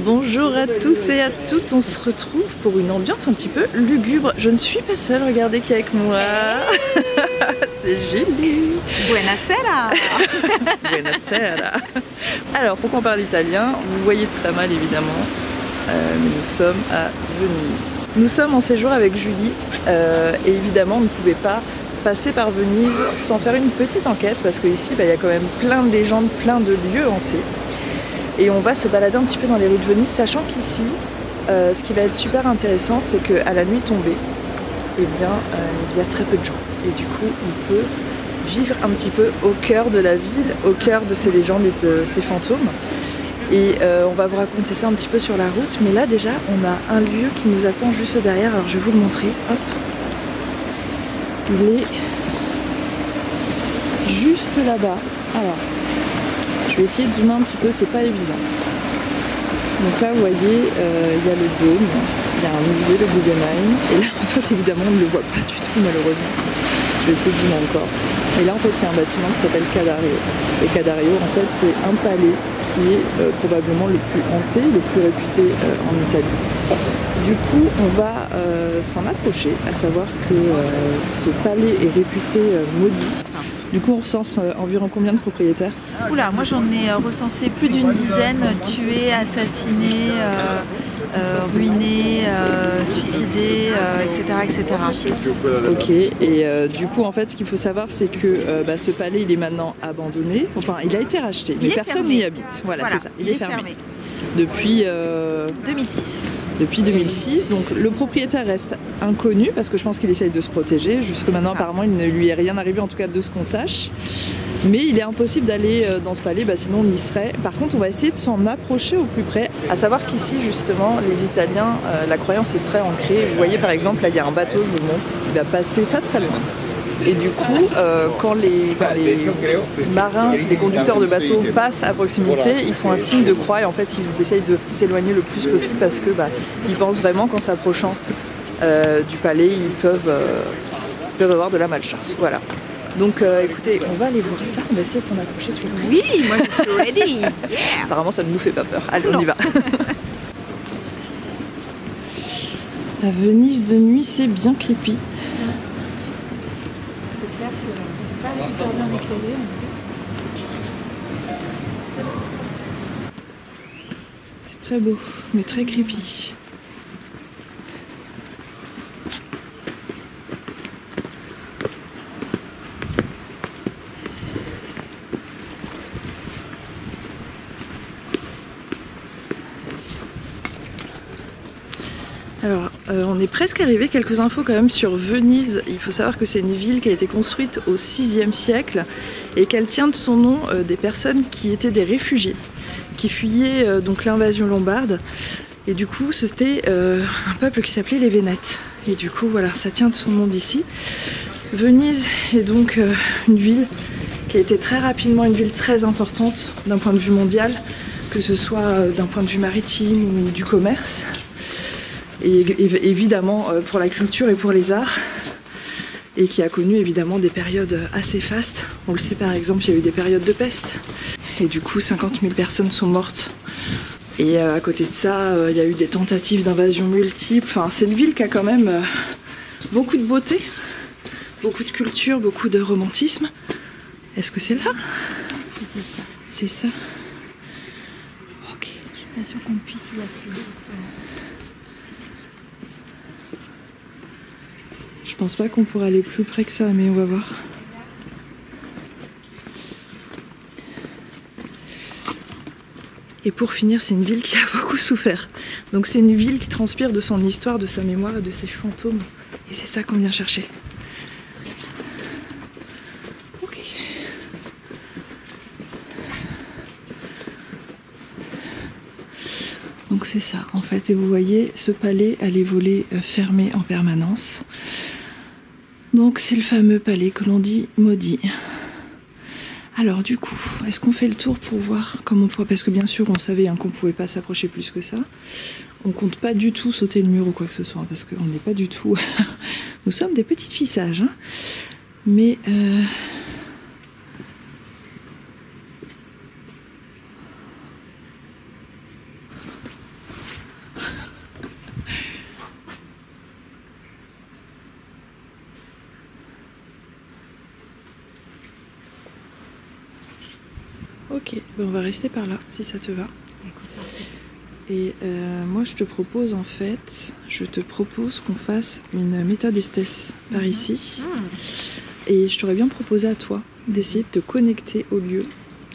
Bonjour à tous et à toutes, on se retrouve pour une ambiance un petit peu lugubre. Je ne suis pas seule, regardez qui est avec moi. C'est Julie. Buonasera. Buonasera. Alors, pourquoi on parle italien? Vous voyez très mal évidemment, mais nous sommes à Venise. Nous sommes en séjour avec Julie et évidemment on ne pouvait pas passer par Venise sans faire une petite enquête parce qu'ici il y a quand même plein de légendes, plein de lieux hantés. Et on va se balader un petit peu dans les rues de Venise, sachant qu'ici, ce qui va être super intéressant, c'est qu'à la nuit tombée, eh bien, il y a très peu de gens. Et du coup, on peut vivre un petit peu au cœur de la ville, au cœur de ces légendes et de ces fantômes. Et on va vous raconter ça un petit peu sur la route. Mais là, déjà, on a un lieu qui nous attend juste derrière. Alors, je vais vous le montrer. Hop. Il est juste là-bas. Alors, je vais essayer de zoomer un petit peu, c'est pas évident. Donc là, vous voyez, il y a le dôme, il y a un musée, le Guggenheim, et là, en fait, évidemment, on ne le voit pas du tout, malheureusement. Je vais essayer de zoomer encore. Et là, en fait, il y a un bâtiment qui s'appelle Cadario. Et Cadario, en fait, c'est un palais qui est probablement le plus hanté, le plus réputé en Italie. Du coup, on va s'en approcher, à savoir que ce palais est réputé maudit. Du coup, on recense environ combien de propriétaires? Oula, moi j'en ai recensé plus d'une dizaine, tués, assassinés, ruinés, suicidés, etc., etc. Ok, et du coup, en fait, ce qu'il faut savoir, c'est que ce palais, il est maintenant abandonné. Enfin, il a été racheté, mais personne n'y habite. Voilà, c'est ça, il est fermé. Depuis 2006. Depuis 2006, donc le propriétaire reste inconnu parce que je pense qu'il essaye de se protéger. Jusque maintenant, apparemment, il ne lui est rien arrivé, en tout cas de ce qu'on sache. Mais il est impossible d'aller dans ce palais, sinon on y serait. Par contre, on va essayer de s'en approcher au plus près. À savoir qu'ici, justement, les Italiens, la croyance est très ancrée. Vous voyez, par exemple, là, il y a un bateau, je vous le montre, il va passer pas très loin. Et du coup, quand les marins, les conducteurs de bateaux passent à proximité, ils font un signe de croix et en fait ils essayent de s'éloigner le plus possible parce que ils pensent vraiment qu'en s'approchant du palais, ils peuvent avoir de la malchance. Voilà. Donc écoutez, on va aller voir ça, on va essayer de s'en approcher tout de suite. Oui, moi je suis ready. Yeah. Apparemment ça ne nous fait pas peur. Allez, on y va. La Venise de nuit, c'est bien creepy. C'est très beau, mais très creepy. Alors, on est presque arrivé, quelques infos quand même sur Venise. Il faut savoir que c'est une ville qui a été construite au 6e siècle et qu'elle tient de son nom des personnes qui étaient des réfugiés, qui fuyaient donc l'invasion lombarde. Et du coup, c'était un peuple qui s'appelait les Vénètes. Et du coup, voilà, ça tient de son nom d'ici. Venise est donc une ville qui a été très rapidement une ville très importante d'un point de vue mondial, que ce soit d'un point de vue maritime ou du commerce. Et évidemment pour la culture et pour les arts, et qui a connu évidemment des périodes assez fastes. On le sait, par exemple, il y a eu des périodes de peste, et du coup 50 000 personnes sont mortes. Et à côté de ça, il y a eu des tentatives d'invasion multiples. Enfin, c'est une ville qui a quand même beaucoup de beauté, beaucoup de culture, beaucoup de romantisme. Est-ce que c'est là? Est-ce que c'est ça? C'est ça. Ok. Je suis pas sûre qu'on puisse y appuyer. Je pense pas qu'on pourra aller plus près que ça, mais on va voir. Et pour finir, c'est une ville qui a beaucoup souffert. Donc c'est une ville qui transpire de son histoire, de sa mémoire et de ses fantômes. Et c'est ça qu'on vient chercher. Ok. Donc c'est ça, en fait. Et vous voyez, ce palais a les volets fermés en permanence. Donc c'est le fameux palais que l'on dit maudit. Alors du coup, est-ce qu'on fait le tour pour voir comment on pourrait... Parce que bien sûr, on savait qu'on ne pouvait pas s'approcher plus que ça. On compte pas du tout sauter le mur ou quoi que ce soit, parce qu'on n'est pas du tout... Nous sommes des petites filles sages, hein. Mais... Ok, ben on va rester par là, si ça te va. Et moi, je te propose qu'on fasse une méthode esthèse par ici. Et je t'aurais bien proposé à toi d'essayer de te connecter au lieu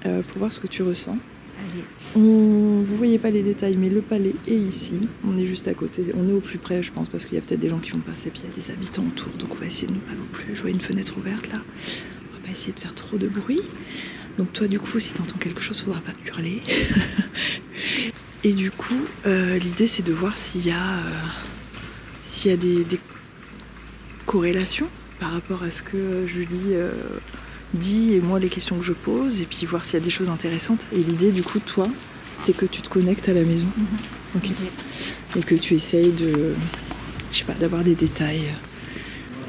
pour voir ce que tu ressens. Allez. Vous voyez pas les détails, mais le palais est ici. On est juste à côté. On est au plus près, je pense, parce qu'il y a peut-être des gens qui vont passer, puis il y a des habitants autour. Donc on va essayer de ne pas non plus. Je vois une fenêtre ouverte là. On va pas essayer de faire trop de bruit. Donc toi, du coup, si t'entends quelque chose, faudra pas hurler. Et du coup, l'idée c'est de voir s'il y a des corrélations par rapport à ce que Julie dit et moi les questions que je pose, et puis voir s'il y a des choses intéressantes. Et l'idée du coup, toi, c'est que tu te connectes à la maison. Ok. Et que tu essayes d'avoir des détails.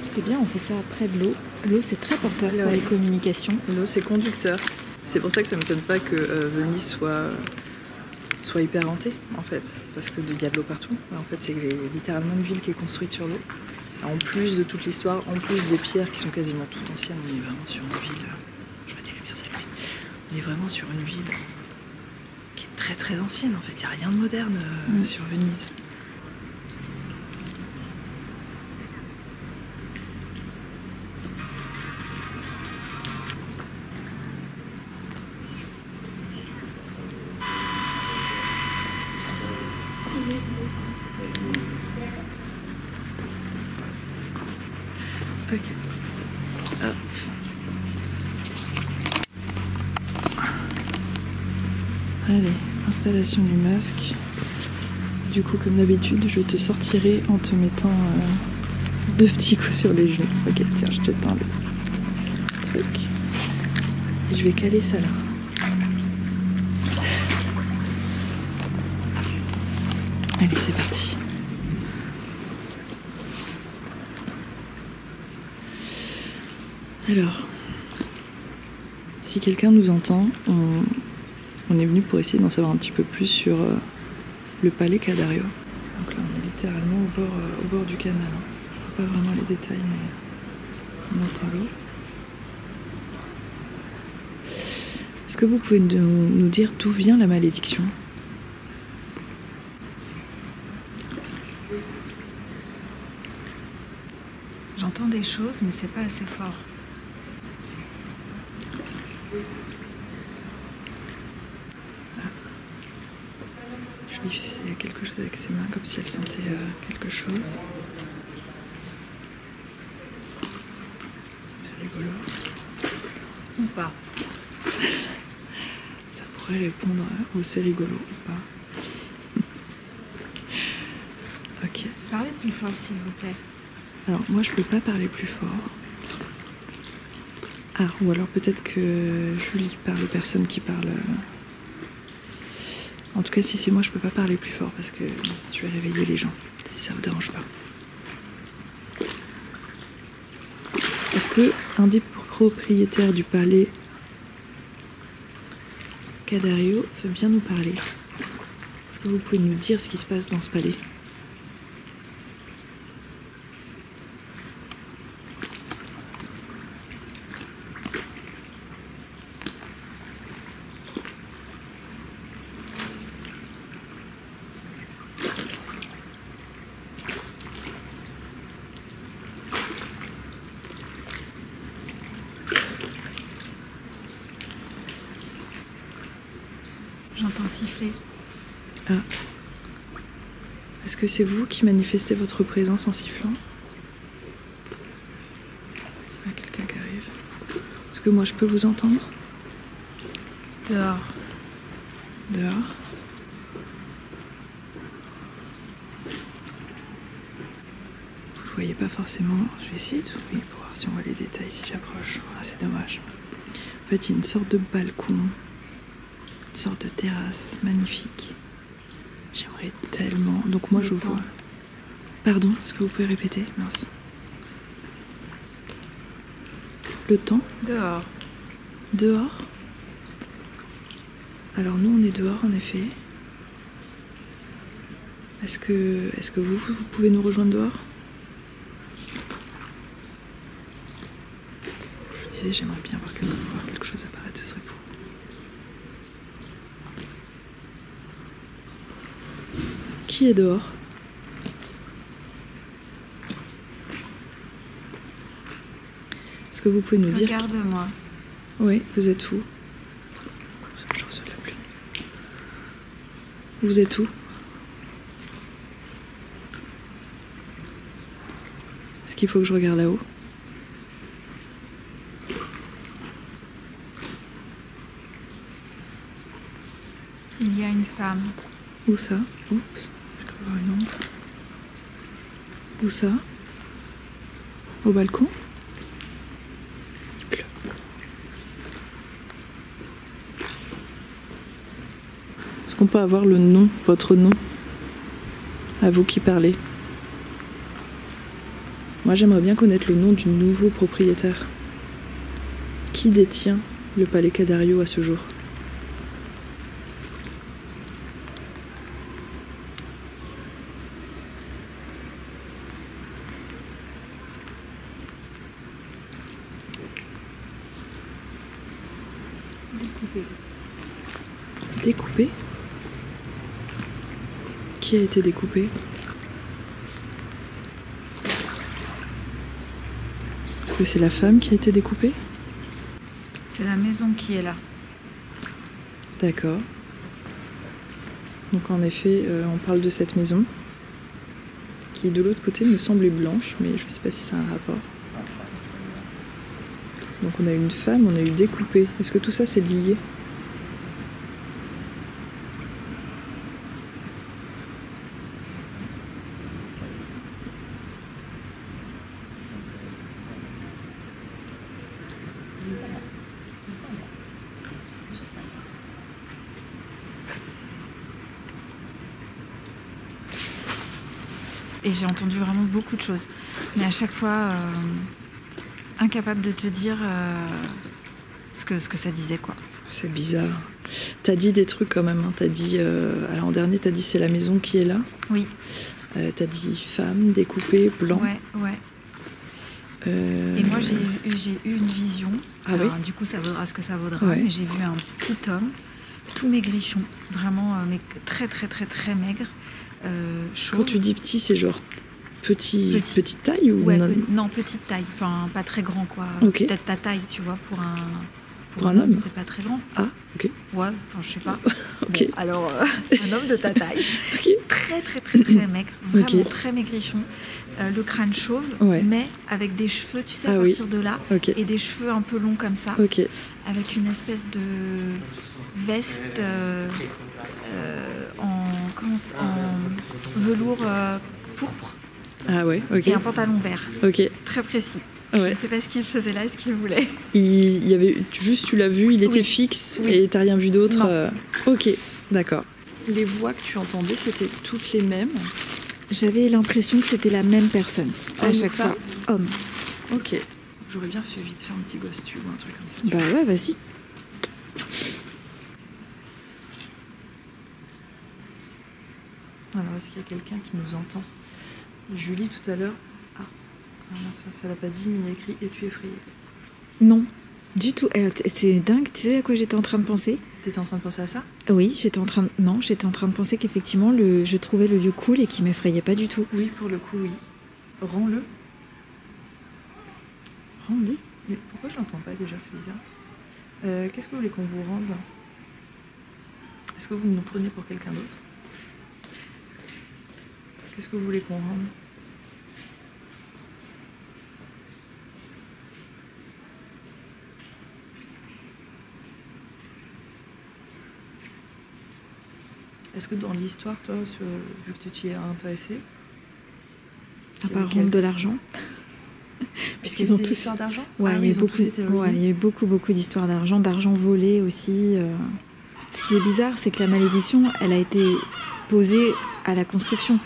C'est bien, on fait ça près de l'eau. L'eau, c'est très porteur pour les communications. L'eau, c'est conducteur. C'est pour ça que ça ne m'étonne pas que Venise soit hyper hantée, en fait, parce qu'il y a de l'eau partout. En fait, c'est littéralement une ville qui est construite sur l'eau. En plus de toute l'histoire, en plus des pierres qui sont quasiment toutes anciennes, on est vraiment sur une ville... Je vois des lumières s'allumer. On est vraiment sur une ville qui est très très ancienne, en fait. Il n'y a rien de moderne sur Venise. Ok. Hop. Allez, installation du masque. Du coup, comme d'habitude, je te sortirai en te mettant 2 petits coups sur les genoux. Ok, tiens, je te tends le truc. Et je vais caler ça là. Allez, c'est parti. Alors, si quelqu'un nous entend, on est venu pour essayer d'en savoir un petit peu plus sur le palais Cadario. Donc là, on est littéralement au bord du canal. On voit pas vraiment les détails, mais on entend l'eau. Est-ce que vous pouvez nous dire d'où vient la malédiction ? J'entends des choses, mais c'est pas assez fort. Julie faisait quelque chose avec ses mains, comme si elle sentait quelque chose. C'est rigolo. Ou pas. Ça pourrait répondre au c'est rigolo ou pas. Ok. Parlez plus fort, s'il vous plaît. Alors, moi, je peux pas parler plus fort. Ah, ou alors peut-être que Julie parle aux personnes qui parlent. En tout cas, si c'est moi, je peux pas parler plus fort parce que je vais réveiller les gens, si ça vous dérange pas. Est-ce que un des propriétaires du palais Cadario veut bien nous parler? Est-ce que vous pouvez nous dire ce qui se passe dans ce palais? J'entends siffler. Ah. Est-ce que c'est vous qui manifestez votre présence en sifflant? Il y a quelqu'un qui arrive. Est-ce que moi je peux vous entendre? Dehors. Dehors? Vous ne voyez pas forcément. Je vais essayer de zoomer pour voir si on voit les détails si j'approche. Ah, c'est dommage. En fait, il y a une sorte de balcon. Une sorte de terrasse magnifique. J'aimerais tellement. Donc moi je vois. Pardon, est-ce que vous pouvez répéter? Mince. Le temps? Dehors. Dehors? Alors nous on est dehors en effet. Est-ce que vous pouvez nous rejoindre dehors? Je vous disais, j'aimerais bien voir quelque chose apparaître, ce serait fou. Qui est dehors? Est-ce que vous pouvez nous dire... Regarde-moi. Oui, vous êtes où? Je reçois de la pluie. Vous êtes où? Est-ce qu'il faut que je regarde là-haut? Il y a une femme. Où ça? Oups, j'ai cru voir une ombre. Où ça? Au balcon? Il pleut. Est-ce qu'on peut avoir le nom, votre nom? À vous qui parlez. Moi, j'aimerais bien connaître le nom du nouveau propriétaire. Qui détient le palais Cadario à ce jour? Découpé? Qui a été découpé? Est-ce que c'est la femme qui a été découpée? C'est la maison qui est là. D'accord. Donc en effet, on parle de cette maison qui de l'autre côté me semblait blanche, mais je ne sais pas si c'est un rapport. Donc on a eu une femme, on a eu découpé. Est-ce que tout ça c'est lié? Et j'ai entendu vraiment beaucoup de choses. Mais à chaque fois, incapable de te dire ce que ça disait, quoi. C'est bizarre. T'as dit des trucs quand même, hein. T'as dit, alors en dernier, t'as dit c'est la maison qui est là. Oui. T'as dit femme, découpée, blanc. Ouais. Et moi, j'ai eu une vision. Ah alors, oui. du coup, ça vaudra ce que ça vaudra. Ouais. Mais j'ai vu un petit homme, tout maigrichon, vraiment mais très maigre, chauve. Quand tu dis petit, c'est genre petite taille ou Ouais, non? non, petite taille, enfin pas très grand, quoi. Ok. Peut-être ta taille, tu vois, pour un homme. c'est pas très grand. Ah, ok. Ouais, enfin je sais pas. Ok. Bon, alors un homme de ta taille, Ok. très maigre, vraiment Ok. très maigrichon, le crâne chauve, Ouais. mais avec des cheveux, tu sais, à Ah oui. partir de là, Ok. et des cheveux un peu longs comme ça, Ok. avec une espèce de veste en velours pourpre Ah ouais, ok. et un pantalon vert, Ok. très précis. Je Ouais. ne sais pas ce qu'il faisait là, ce qu'il voulait. Il y avait juste, tu l'as vu, il était Oui. fixe Oui. et t'as rien vu d'autre. Non. Ok, d'accord. Les voix que tu entendais, c'était toutes les mêmes. J'avais l'impression que c'était la même personne à Homme ou chaque femme? fois. Homme. Ok. J'aurais bien fait vite faire un petit ghost tube ou un truc comme ça. Bah ouais, vas-y. Alors, est-ce qu'il y a quelqu'un qui nous entend? Julie, tout à l'heure. Ah, ça l'a pas dit, mais il y a écrit « Es-tu effrayée ?» Non, du tout. C'est dingue, tu sais à quoi j'étais en train de penser? T'étais en train de penser à ça? Oui, j'étais en train de penser qu'effectivement, je trouvais le lieu cool et qui m'effrayait pas du tout. Oui, pour le coup, oui. Rends-le. Rends-le? Mais pourquoi je l'entends pas déjà? C'est bizarre. Qu'est-ce que vous voulez qu'on vous rende? Est-ce que vous nous prenez pour quelqu'un d'autre? Qu'est-ce que vous voulez qu'on rende? Est-ce que dans l'histoire, toi, vu que tu t'y es intéressé, À part rendre de l'argent. Puisqu'ils ont tous. histoires d'argent? Ouais, Ah il oui, y a ils eu ont beaucoup, tous été ruinés. il y a eu beaucoup d'histoires d'argent volé aussi. Ce qui est bizarre, c'est que la malédiction, elle a été posée à la construction.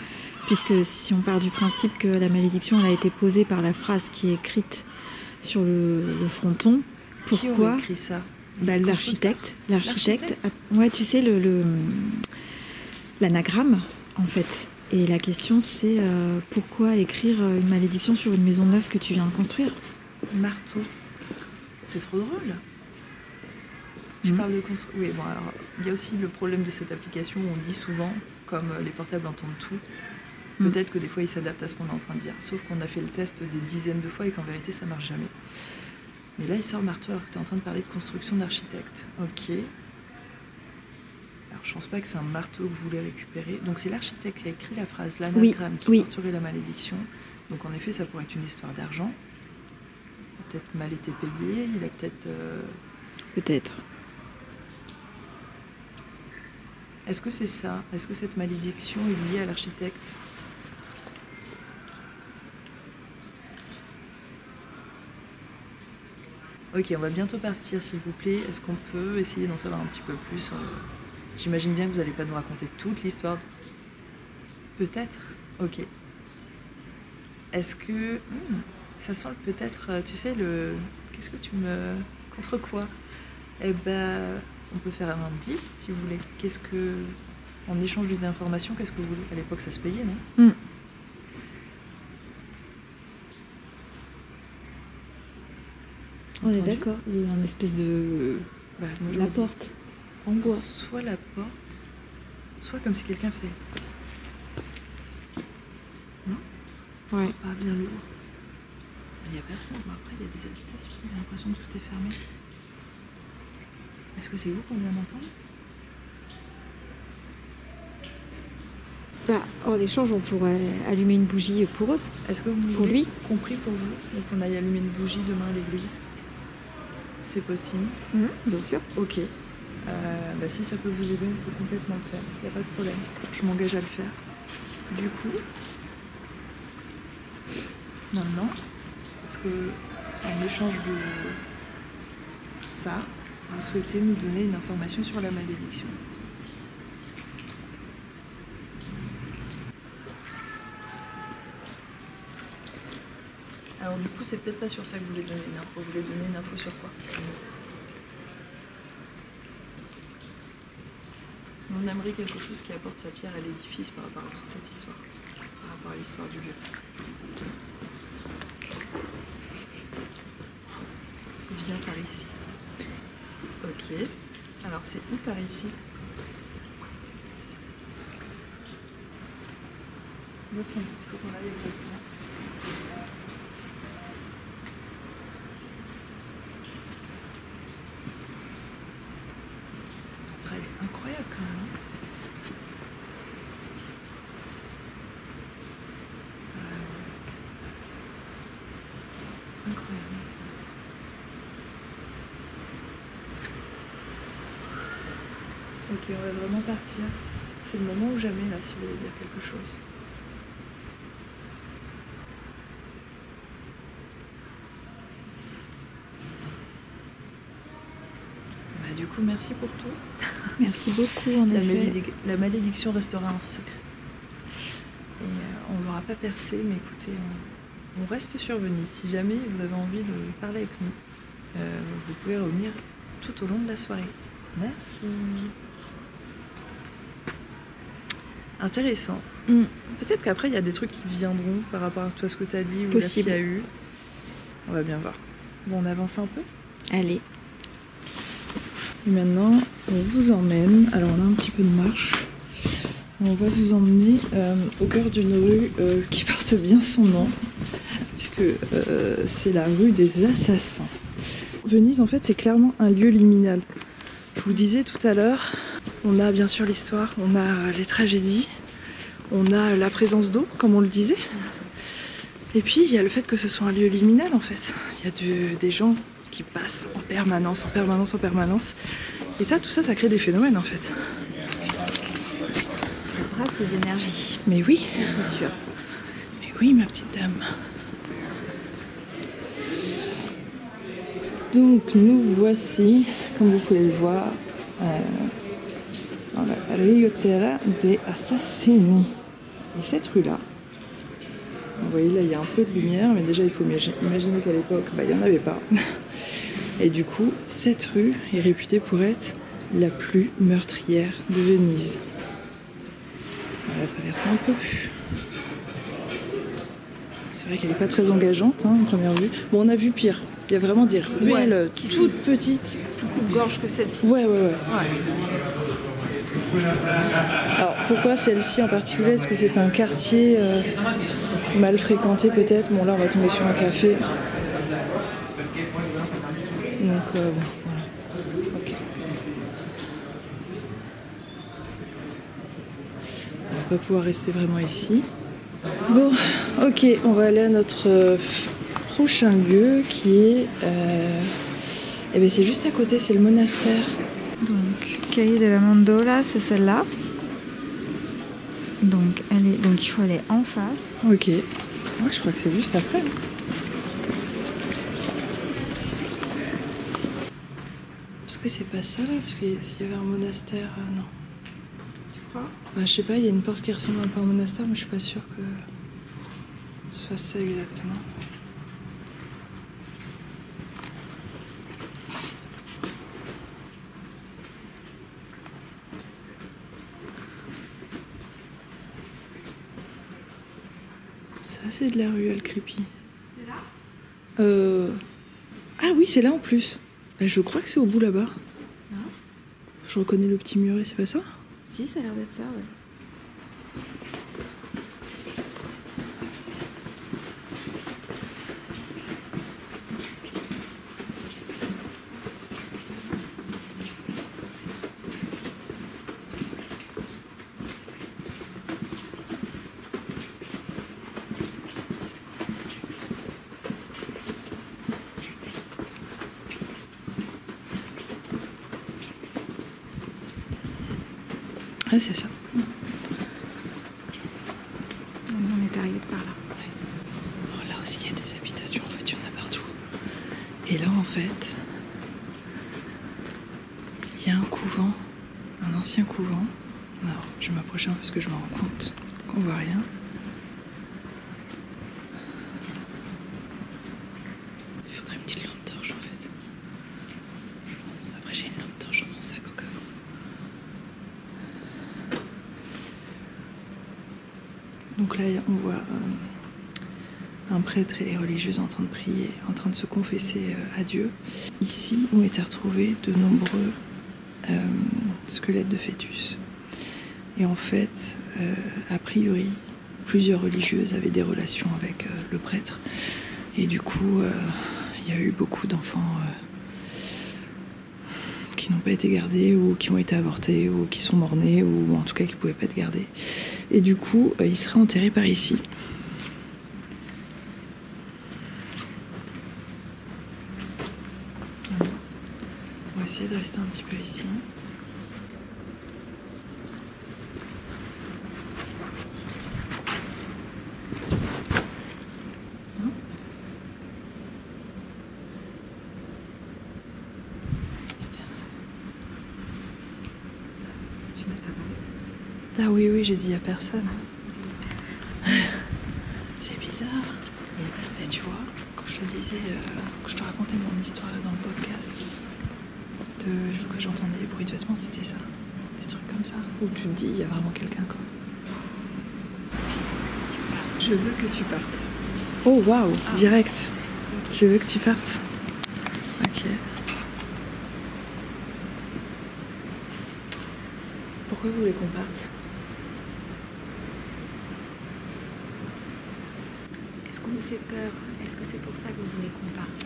Puisque si on part du principe que la malédiction, elle a été posée par la phrase qui est écrite sur le fronton, Qui pourquoi? aurait écrit ça? Bah, l'architecte. Ouais, tu sais, l'anagramme, en fait. Et la question, c'est pourquoi écrire une malédiction sur une maison neuve que tu viens de construire? Marteau. C'est trop drôle. Tu parles de construction. Oui, bon, alors, il y a aussi le problème de cette application où on dit souvent, comme les portables entendent tout, peut-être que des fois ils s'adaptent à ce qu'on est en train de dire. Sauf qu'on a fait le test des dizaines de fois et qu'en vérité ça marche jamais. Mais là il sort marteau alors que tu es en train de parler de construction d'architecte. Ok. Alors je pense pas que c'est un marteau que vous voulez récupérer. Donc c'est l'architecte qui a écrit la phrase, l'anagramme qui porterait la malédiction. Donc en effet ça pourrait être une histoire d'argent. Il a peut-être mal été payé, il a peut-être... Peut-être. Est-ce que c'est ça? Est-ce que cette malédiction est liée à l'architecte? Ok, on va bientôt partir, s'il vous plaît. Est-ce qu'on peut essayer d'en savoir un petit peu plus? J'imagine bien que vous n'allez pas nous raconter toute l'histoire. Peut-être? Ok. Est-ce que... ça sent peut-être... Tu sais, le... Qu'est-ce que tu me... Contre quoi? Eh ben, on peut faire un deal, si vous voulez. Qu'est-ce que... En échange d'une information, qu'est-ce que vous voulez? À l'époque, ça se payait, non? On est d'accord, il y a une espèce de... la porte, en bois. Soit la porte, soit comme si quelqu'un faisait... Non? Ouais. Pas bien lourd. Il n'y a personne. Bon, après, il y a des habitations. J'ai l'impression que tout est fermé. Est-ce que c'est vous qu'on vient d'entendre? En échange, on pourrait allumer une bougie pour eux. Est-ce que vous pour voulez, lui compris pour vous, qu'on aille allumer une bougie demain à l'église? C'est possible? Bien sûr. Ok. Si ça peut vous aider, on peut complètement le faire. Il n'y a pas de problème. Je m'engage à le faire. Du coup, maintenant, parce que en échange de ça, vous souhaitez nous donner une information sur la malédiction. Alors du coup, c'est peut-être pas sur ça que vous voulez donner une info. Vous voulez donner une info sur quoi? On aimerait quelque chose qui apporte sa pierre à l'édifice par rapport à toute cette histoire, par rapport à l'histoire du lieu. Viens par ici. Ok. Alors c'est où par ici? Il faut qu'on aille exactement. Cette entrée est incroyable quand même. Incroyable. Ok, on va vraiment partir. C'est le moment ou jamais là, si vous voulez dire quelque chose. Du coup, merci pour tout. Merci beaucoup, en effet. La malédiction restera un secret. Et on ne l'aura pas percé, mais écoutez, on reste sur Venise. Si jamais vous avez envie de parler avec nous, vous pouvez revenir tout au long de la soirée. Merci. Intéressant. Peut-être qu'après, il y a des trucs qui viendront par rapport à toi, ce que tu as dit ou ce qu'il y a eu. On va bien voir. Bon, on avance un peu. Allez. Et maintenant, on vous emmène. Alors, on a un petit peu de marche. On va vous emmener au cœur d'une rue qui porte bien son nom, puisque c'est la rue des Assassins. Venise, en fait, c'est clairement un lieu liminal. Je vous disais tout à l'heure, on a bien sûr l'histoire, on a les tragédies, on a la présence d'eau, comme on le disait. Et puis, il y a le fait que ce soit un lieu liminal, en fait. Il y a des gens qui passent en permanence. Et ça, tout ça, ça crée des phénomènes, en fait. Ça brasse les énergies. Mais oui. C'est sûr. Mais oui, ma petite dame. Donc, nous voici, comme vous pouvez le voir, dans la Riotera dei Assassini. Et cette rue-là, vous voyez là, il y a un peu de lumière, mais déjà, il faut imaginer qu'à l'époque, il n'y en avait pas. Et du coup, cette rue est réputée pour être la plus meurtrière de Venise. On va la traverser un peu. C'est C'est vrai qu'elle n'est pas très engageante, hein, en première vue. Bon, on a vu pire. Il y a vraiment des ruelles toutes petites. Plus coupe-gorge que celle-ci. Ouais. Alors, pourquoi celle-ci en particulier? Est-ce que c'est un quartier mal fréquenté peut-être? Bon, là, on va tomber sur un café. Donc, bon, voilà. Ok. On va pas pouvoir rester vraiment ici. Bon, ok, on va aller à notre prochain lieu qui est... Eh bien, c'est juste à côté, c'est le monastère. Donc, Calle de la Mandola, c'est celle-là. Donc, il faut aller en face. Ok. Moi, je crois que c'est juste après. Est-ce que c'est pas ça là? Parce qu'il y avait un monastère, non. Tu crois? Bah, je sais pas, il y a une porte qui ressemble un peu à un monastère, mais je suis pas sûre que ce soit ça exactement. Ça, c'est de la ruelle creepy. C'est là? Ah oui, c'est là en plus. Bah, je crois que c'est au bout là-bas. Non. Je reconnais le petit muret, c'est pas ça? Si, ça a l'air d'être ça, ouais. Ah, c'est ça. On est arrivé par là. Oh, là aussi, il y a des habitations, en fait, il y en a partout. Et là, en fait, il y a un couvent, un ancien couvent. Alors, je vais m'approcher un peu parce que je me rends compte qu'on voit rien. Il faudrait une petite lampe torche, en fait. Je pense. Après, j'ai une lampe torche dans mon sac au cas où. Donc là, on voit un prêtre et les religieuses en train de prier, en train de se confesser à Dieu. Ici ont été retrouvés de nombreux squelettes de fœtus. Et en fait, a priori, plusieurs religieuses avaient des relations avec le prêtre. Et du coup, il y a eu beaucoup d'enfants qui n'ont pas été gardés ou qui ont été avortés ou qui sont morts-nés ou en tout cas qui ne pouvaient pas être gardés. Et du coup, il serait enterré par ici. On va essayer de rester un petit peu ici. Ah oui, j'ai dit il n'y a personne. C'est bizarre. Et tu vois, quand je te disais, quand je te racontais mon histoire là, dans le podcast, que j'entendais les bruits de vêtements, c'était ça. Des trucs comme ça. Où tu te dis, il y a vraiment quelqu'un, quoi. Je veux que tu partes. Oh waouh, direct. Je veux que tu partes. Ok. Pourquoi vous voulez qu'on parte? Est-ce qu'on vous fait peur? Est-ce que c'est pour ça que vous voulez qu'on parte?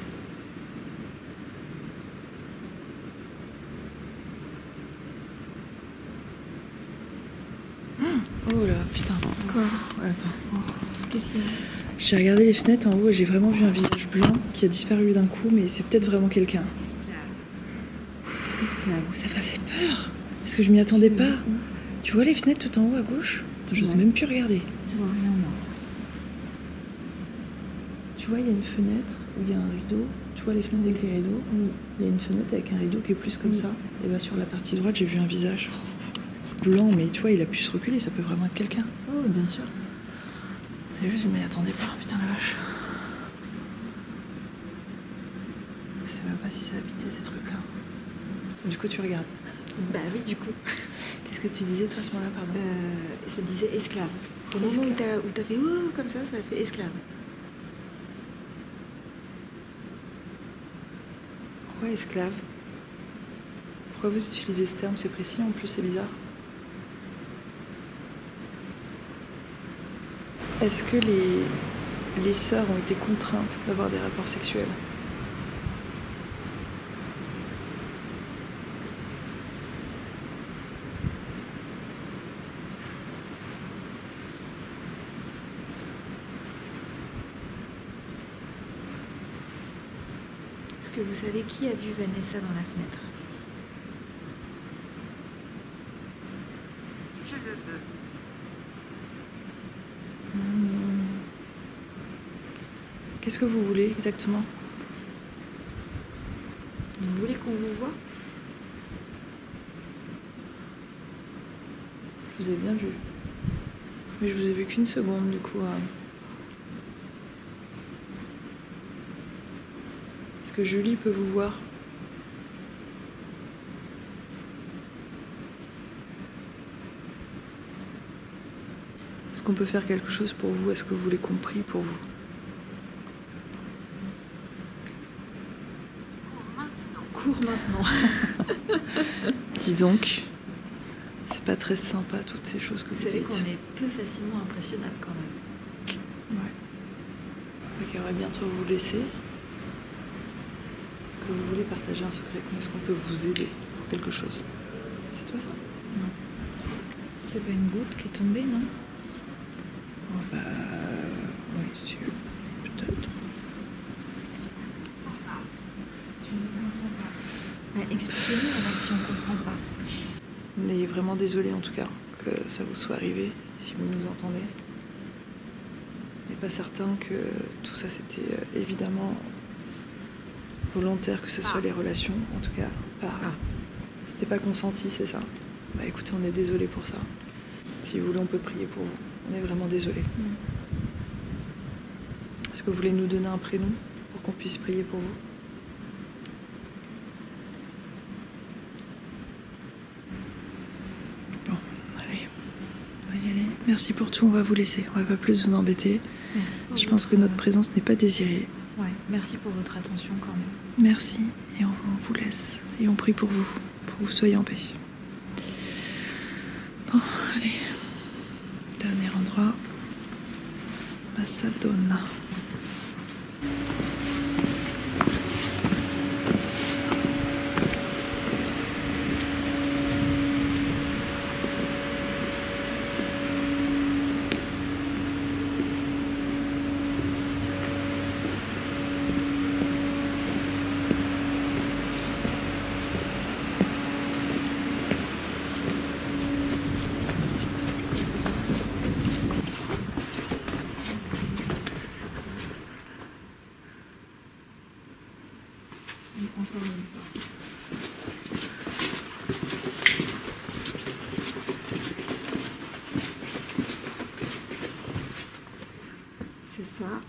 Oh là, putain. Quoi? Attends. Oh. Qu'est-ce qu'il y a? J'ai regardé les fenêtres en haut et j'ai vraiment vu un visage blanc qui a disparu d'un coup, mais c'est peut-être vraiment quelqu'un. Ça m'a fait peur. Parce que je m'y attendais pas. Tu vois les fenêtres tout en haut à gauche? Attends, j'ose même plus regarder. Je vois rien, moi. Tu vois, il y a une fenêtre où il y a un rideau. Tu vois les fenêtres avec les rideaux? Il y a une fenêtre avec un rideau qui est plus comme ça. Et bah sur la partie droite, j'ai vu un visage blanc, mais tu vois, il a pu se reculer, ça peut vraiment être quelqu'un. Oh, bien sûr. C'est juste, je m'y attendais pas, putain la vache. Je sais même pas si ça habitait ces trucs-là. Du coup, tu regardes. Bah oui, du coup. Qu'est-ce que tu disais, toi, à ce moment-là, pardon? Ça disait esclave. Au moment où t'as fait ouh comme ça a fait esclave. Pourquoi esclave? Pourquoi vous utilisez ce terme? C'est précis, en plus c'est bizarre. Est-ce que les sœurs ont été contraintes d'avoir des rapports sexuels? Est-ce que vous savez qui a vu Vanessa dans la fenêtre? Je le veux. Qu'est-ce que vous voulez exactement? Vous voulez qu'on vous voie? Je vous ai bien vu. Mais je vous ai vu qu'une seconde du coup. Est-ce que Julie peut vous voir? Est-ce qu'on peut faire quelque chose pour vous? Est-ce que vous voulez qu'on prie pour vous? Cours maintenant. Dis donc, c'est pas très sympa toutes ces choses que vous Vous savez dites. qu'on est peu facilement impressionnable quand même. Ouais. Ok, on va bientôt vous laisser. Est-ce que vous voulez partager un secret? Comment est-ce qu'on peut vous aider pour quelque chose? C'est toi ça? Non. C'est pas une goutte qui est tombée, non? Oh, bah... oui, si, peut-être. Tu ne comprends pas. Bah, expliquez-nous alors si on ne comprend pas. On est vraiment désolé en tout cas que ça vous soit arrivé, si vous nous entendez. On n'est pas certain que tout ça c'était évidemment volontaire, que ce soit les relations, en tout cas pas. C'était pas consenti, c'est ça. Bah écoutez, on est désolé pour ça. Si vous voulez, on peut prier pour vous. On est vraiment désolé. Est-ce que vous voulez nous donner un prénom pour qu'on puisse prier pour vous? Bon, allez, on va y aller. Merci pour tout, on va vous laisser. On va pas plus vous embêter. Merci. Je pense que notre présence n'est pas désirée. Ouais, merci pour votre attention quand même. Merci, et on vous laisse. Et on prie pour vous que vous soyez en paix. Bon, allez. Dernier endroit. Massadona. C'est ça.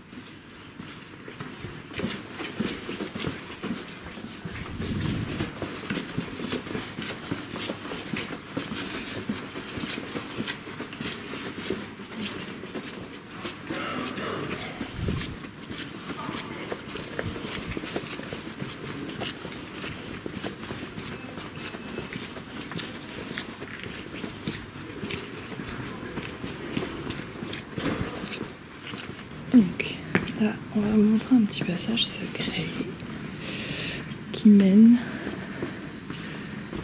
Donc, là, on va vous montrer un petit passage secret qui mène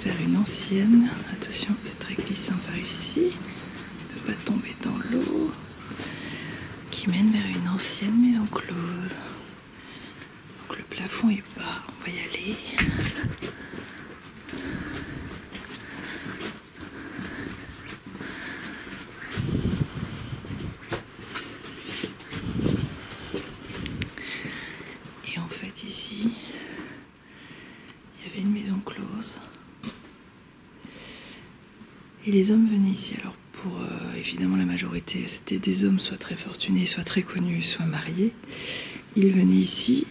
vers une ancienne. Attention, c'est très glissant par ici. Ne pas tomber dans l'eau. Qui mène vers une ancienne maison close. Donc, le plafond est bas. On va y aller. Ici, il y avait une maison close et les hommes venaient ici. Alors pour évidemment la majorité, c'était des hommes soit très fortunés, soit très connus, soit mariés. Ils venaient ici,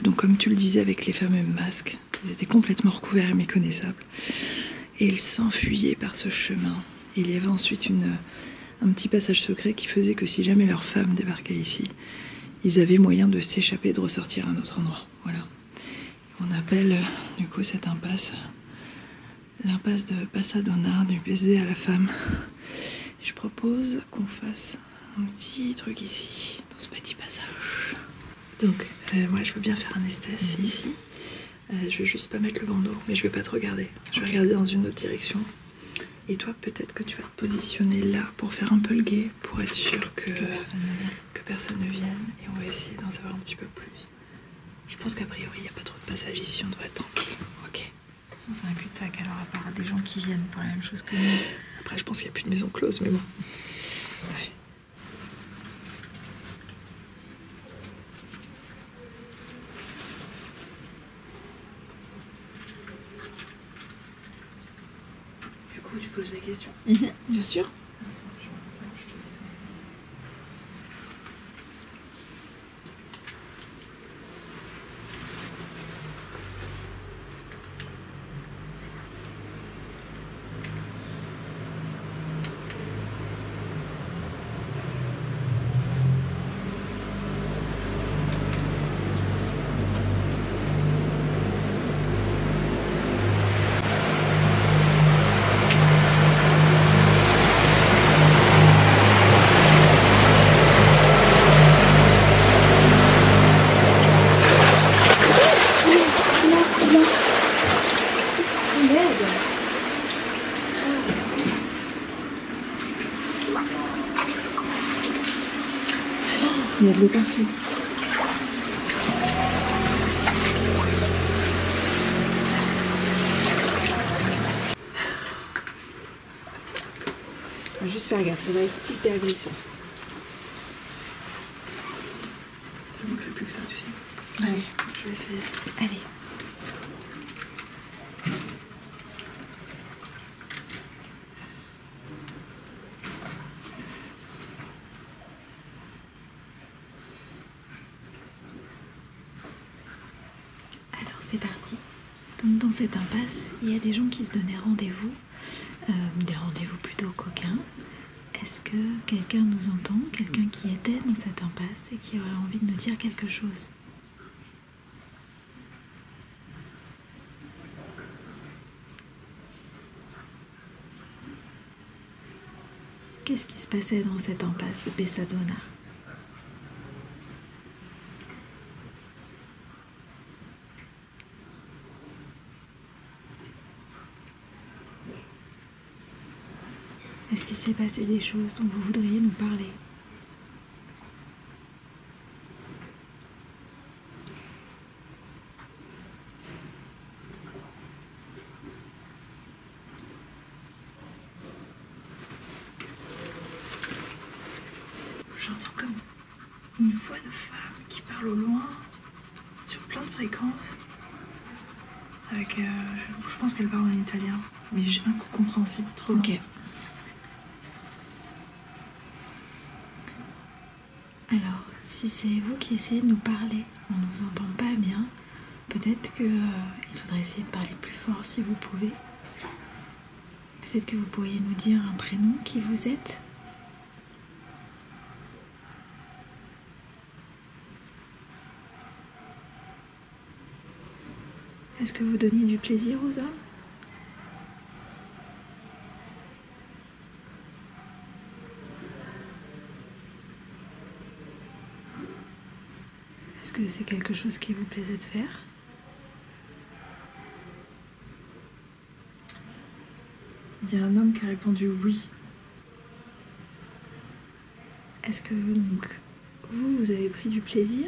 donc comme tu le disais avec les fameux masques, ils étaient complètement recouverts et méconnaissables. Et ils s'enfuyaient par ce chemin. Et il y avait ensuite un petit passage secret qui faisait que si jamais leur femme débarquait ici, ils avaient moyen de s'échapper et de ressortir à un autre endroit. Voilà. On appelle du coup cette impasse l'impasse de Passadona, du baiser à la femme. Je propose qu'on fasse un petit truc ici, dans ce petit passage. Donc, moi je veux bien faire un esthèse ici. Je vais juste pas mettre le bandeau, mais je vais pas te regarder. Je vais regarder dans une autre direction. Et toi, peut-être que tu vas te positionner là pour faire un peu le guet, pour être sûr que personne ne vienne. Et on va essayer d'en savoir un petit peu plus. Je pense qu'a priori, il n'y a pas trop de passage ici, on devrait être tranquille. Ok. De toute façon, c'est un cul-de-sac, alors à part des gens qui viennent pour la même chose que nous. Après, je pense qu'il n'y a plus de maison close, mais bon. Ouais. Du coup, tu poses des questions. Bien sûr. Il y a de l'eau partout. Faut juste faire gaffe, ça va être hyper glissant. Ça ne plus que ça, tu sais. Allez, Je vais essayer. allez. Alors c'est parti. Donc dans cette impasse, il y a des gens qui se donnaient rendez-vous, des rendez-vous plutôt coquins. Est-ce que quelqu'un nous entend, quelqu'un qui était dans cette impasse et qui aurait envie de nous dire quelque chose? Qu'est-ce qui se passait dans cette impasse de Passadona? Est-ce qu'il s'est passé des choses dont vous voudriez nous parler? J'entends comme une voix de femme qui parle au loin, sur plein de fréquences. Avec, je pense qu'elle parle en italien, mais j'ai incompréhensible, trop Ok. loin. Alors, si c'est vous qui essayez de nous parler, on ne vous entend pas bien, peut-être que il faudrait essayer de parler plus fort si vous pouvez. Peut-être que vous pourriez nous dire un prénom, qui vous êtes? Est-ce que vous donniez du plaisir aux hommes? Est-ce que c'est quelque chose qui vous plaisait de faire? Il y a un homme qui a répondu oui. Est-ce que donc vous avez pris du plaisir?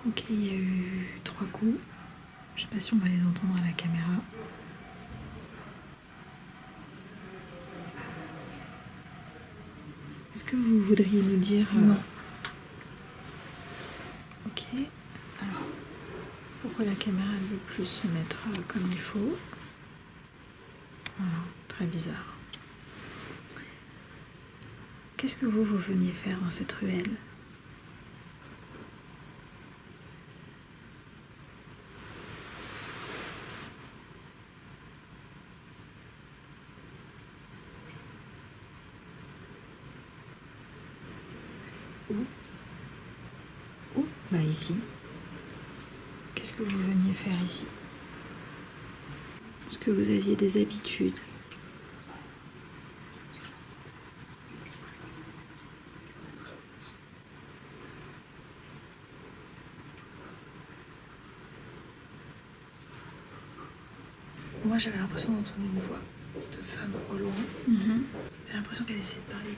Ok, il y a eu 3 coups. Je sais pas si on va les entendre à la caméra. Est-ce que vous voudriez nous dire... Non. Ok. Alors, pourquoi la caméra ne veut plus se mettre comme il faut? Voilà, très bizarre. Qu'est-ce que vous veniez faire dans cette ruelle? Où? Bah ici. Qu'est-ce que vous veniez faire ici? Est-ce que vous aviez des habitudes? Moi j'avais l'impression d'entendre une voix de femme au loin. J'ai l'impression qu'elle essayait de parler, une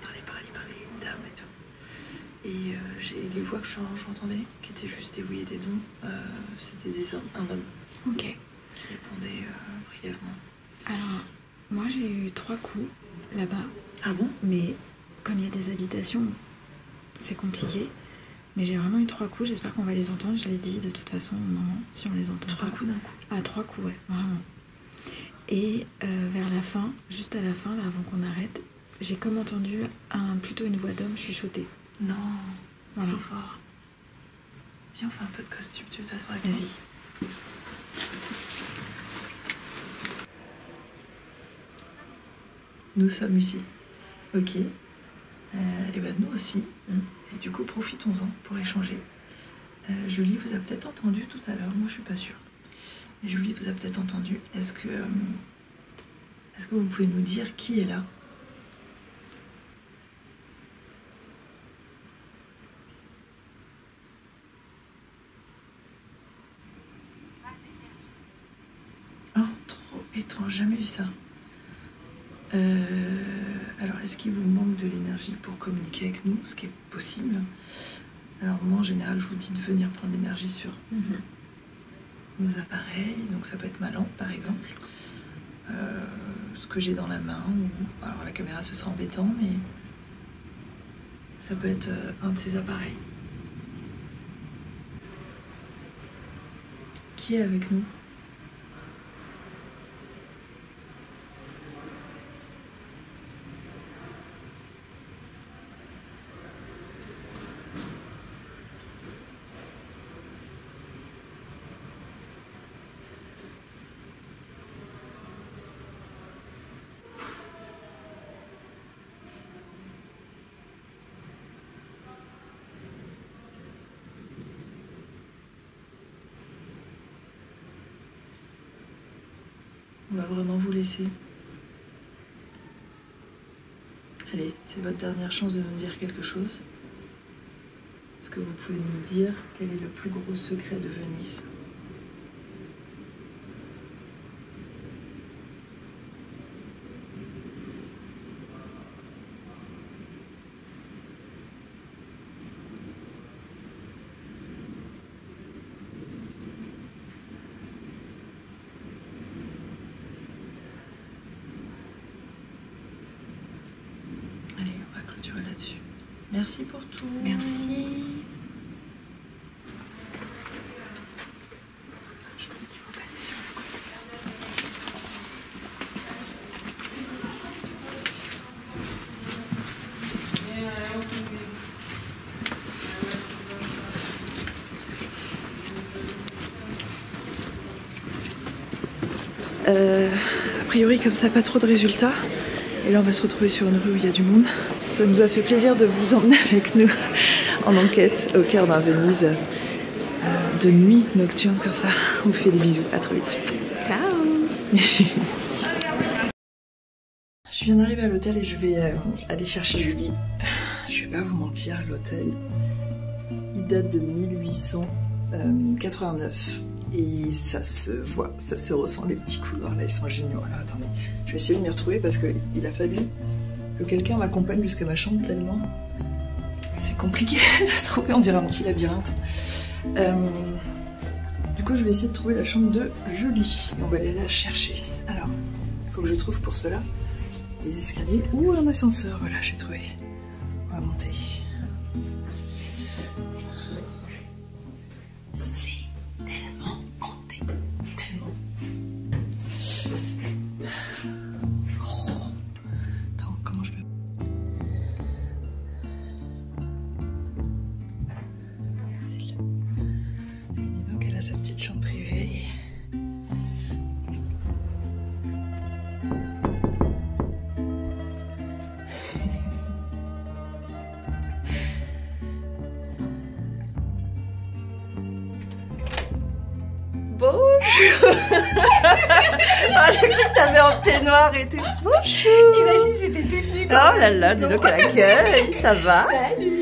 dame et tout. Et les voix que j'entendais, qui étaient juste des oui et des non, c'était des hommes, un homme. Ok. Qui répondait brièvement. Alors, moi j'ai eu 3 coups là-bas. Ah bon? Mais comme il y a des habitations, c'est compliqué. Mais j'ai vraiment eu 3 coups, j'espère qu'on va les entendre. Je l'ai dit de toute façon au moment, si on les entend. 3 coups d'un coup? Ah, 3 coups, ouais, vraiment. Et vers la fin, juste à la fin, là, avant qu'on arrête, j'ai comme entendu plutôt une voix d'homme chuchoter. Non, voilà. trop fort. Viens, on fait un peu de costume, tu veux t'asseoir avec moi? Vas-y. Nous sommes ici. Ok. Et ben nous aussi. Et du coup, profitons-en pour échanger. Julie vous a peut-être entendu tout à l'heure, moi je suis pas sûre. Mais Julie vous a peut-être entendu. Est-ce que vous pouvez nous dire qui est là? Oh, trop étrange, jamais vu ça. Alors, est-ce qu'il vous manque de l'énergie pour communiquer avec nous, ce qui est possible? Alors moi, en général, je vous dis de venir prendre l'énergie sur nos appareils. Donc ça peut être ma lampe, par exemple. Ce que j'ai dans la main. Alors la caméra, ce sera embêtant, mais ça peut être un de ces appareils. Qui est avec nous? On va vraiment vous laisser. Allez, c'est votre dernière chance de nous dire quelque chose. Est-ce que vous pouvez nous dire quel est le plus gros secret de Venise? Là-dessus. Merci pour tout. Merci. Je pense qu'il faut passer sur le côté. A priori, comme ça, pas trop de résultats. Et là, on va se retrouver sur une rue où il y a du monde. Ça nous a fait plaisir de vous emmener avec nous en enquête au cœur d'un Venise de nuit nocturne comme ça. On vous fait des bisous, à très vite. Ciao. Je viens d'arriver à l'hôtel et je vais aller chercher Julie. Je vais pas vous mentir, l'hôtel, il date de 1889. Et ça se voit, ça se ressent, les petits couloirs là, ils sont géniaux. Alors attendez, je vais essayer de m'y retrouver parce qu'il a fallu que quelqu'un m'accompagne jusqu'à ma chambre tellement c'est compliqué de trouver, on dirait un petit labyrinthe. Du coup, je vais essayer de trouver la chambre de Julie et on va aller la chercher. Alors, il faut que je trouve pour cela des escaliers ou un ascenseur. Voilà, j'ai trouvé. On va monter. Sa petite chambre privée. bonjour. Ah, j'ai cru que t'avais un peignoir et tout. Bonjour. Imagine, j'étais toute nue. Oh là là, dis donc à l'accueil, ça va? Salut.